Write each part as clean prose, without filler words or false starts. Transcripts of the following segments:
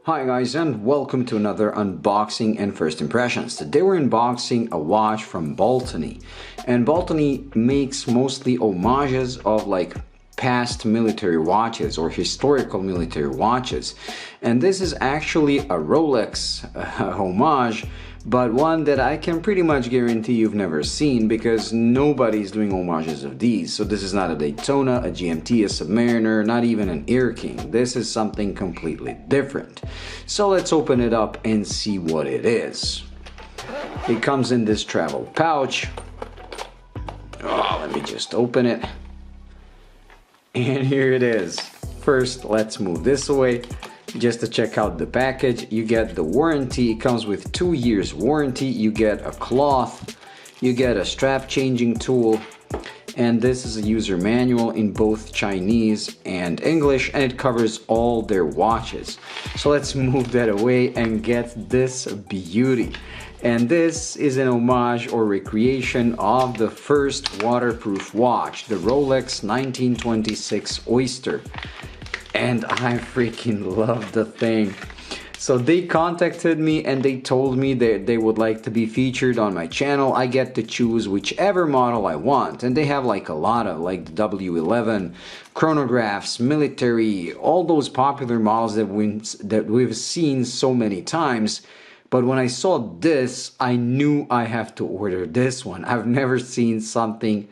Hi guys, and welcome to another unboxing and first impressions. Today we're unboxing a watch from Baltany, and Baltany makes mostly homages of like past military watches or historical military watches, and this is actually a Rolex homage, but one that I can pretty much guarantee you've never seen because nobody's doing homages of these. So this is not a Daytona, a GMT, a Submariner, not even an Air King. This is something completely different. So let's open it up and see what it is. It comes in this travel pouch. Oh, let me just open it. And here it is. First, let's move this away. Just to check out the package, you get the warranty. It comes with 2 years warranty. You get a cloth, you get a strap changing tool, and this is a user manual in both Chinese and English, and it covers all their watches. So let's move that away and get this beauty. And this is an homage or recreation of the first waterproof watch, the Roolex 1926 Oyster. And I freaking love the thing. So they contacted me and they told me that they would like to be featured on my channel. I get to choose whichever model I want, and they have like a lot of like the W11, chronographs, military, all those popular models that we've seen so many times. But when I saw this, I knew I have to order this one. I've never seen something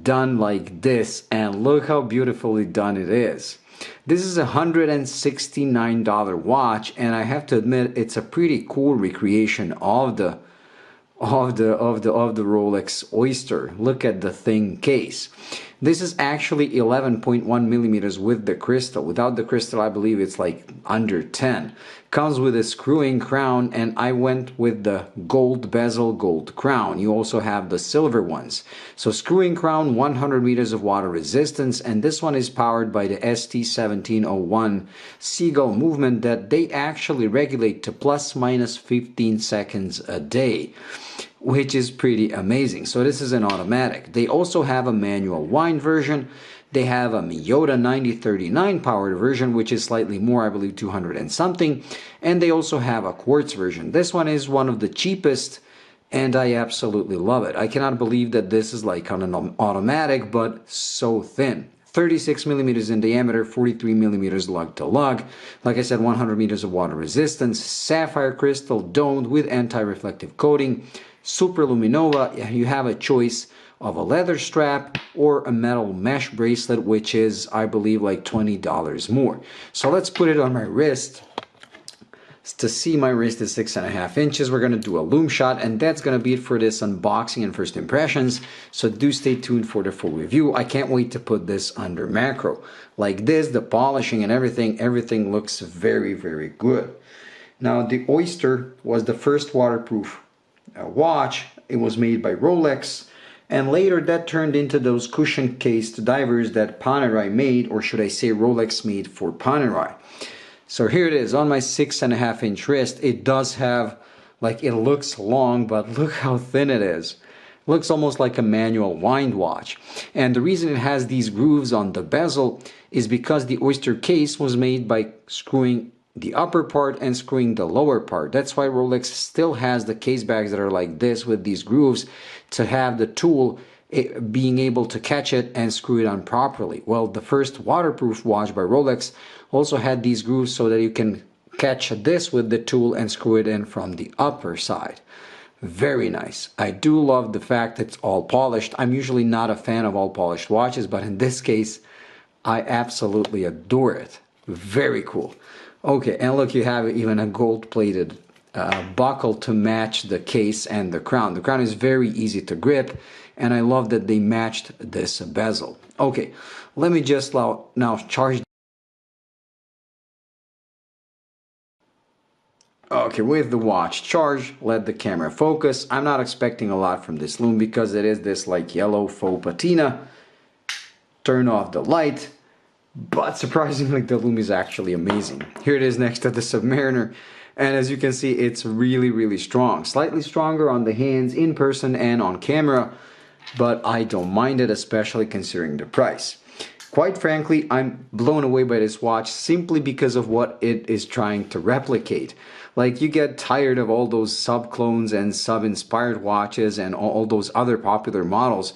done like this, and look how beautifully done it is. This is a $169 watch, and I have to admit it's a pretty cool recreation of the Roolex Oyster. Look at the thin case. This is actually 11.1 millimeters with the crystal. Without the crystal, I believe it's like under 10. Comes with a screw-in crown, and I went with the gold bezel, gold crown. You also have the silver ones. So screw-in crown, 100 meters of water resistance, and this one is powered by the ST1701 Sea-Gull movement that they actually regulate to plus minus 15 seconds a day, which is pretty amazing. So this is an automatic. They also have a manual wind version. They have a Miyota 9039 powered version, which is slightly more, I believe 200 and something. And they also have a quartz version. This one is one of the cheapest, and I absolutely love it. I cannot believe that this is like on an automatic, but so thin. 36 millimeters in diameter, 43 millimeters lug to lug. Like I said, 100 meters of water resistance, sapphire crystal domed with anti-reflective coating, super luminova. You have a choice of a leather strap or a metal mesh bracelet, which is, I believe, like $20 more. So let's put it on my wrist. To see, my wrist is 6.5 inches. We're going to do a loom shot, and that's going to be it for this unboxing and first impressions. So do stay tuned for the full review. I can't wait to put this under macro. Like this, the polishing and everything looks very, very good. Now, the Oyster was the first waterproof watch. It was made by Rolex, and later that turned into those cushion cased divers that Panerai made, or should I say Rolex made for Panerai. So here it is on my 6.5 inch wrist. It does have, like, it looks long, but look how thin it is. It looks almost like a manual wind watch. And the reason it has these grooves on the bezel is because the Oyster case was made by screwing the upper part and screwing the lower part. That's why Rolex still has the case bags that are like this with these grooves to have the tool being able to catch it and screw it on properly. Well, the first waterproof watch by Rolex also had these grooves so that you can catch this with the tool and screw it in from the upper side. Very nice. I do love the fact it's all polished. I'm usually not a fan of all polished watches, but in this case, I absolutely adore it. Very cool. Okay, and look, you have even a gold-plated buckle to match the case and the crown. The crown is very easy to grip, and I love that they matched this bezel. Okay, let me just now charge. Okay, with the watch charged, let the camera focus. I'm not expecting a lot from this loom because it is this like yellow faux patina. Turn off the light. But surprisingly, the loom is actually amazing. Here it is next to the Submariner, and as you can see, it's really, really strong. Slightly stronger on the hands in person and on camera, but I don't mind it, especially considering the price. Quite frankly, I'm blown away by this watch simply because of what it is trying to replicate. Like, you get tired of all those sub-clones and sub-inspired watches and all those other popular models.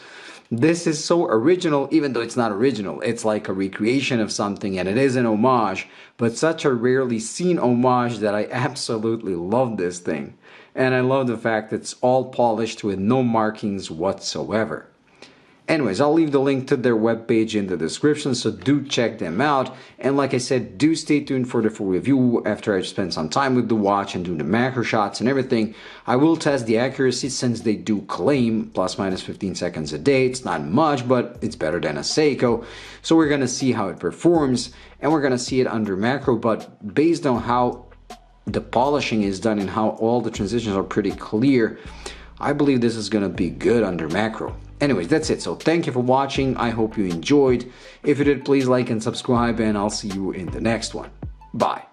This is so original, even though it's not original. It's like a recreation of something, and it is an homage, but such a rarely seen homage that I absolutely love this thing. And I love the fact that it's all polished with no markings whatsoever. Anyways, I'll leave the link to their webpage in the description, so do check them out. And like I said, do stay tuned for the full review after I spend some time with the watch and do the macro shots and everything. I will test the accuracy since they do claim plus minus 15 seconds a day. It's not much, but it's better than a Seiko. So we're going to see how it performs, and we're going to see it under macro, but based on how the polishing is done and how all the transitions are pretty clear, I believe this is going to be good under macro. Anyways, that's it. So thank you for watching. I hope you enjoyed. If you did, please like and subscribe, and I'll see you in the next one. Bye.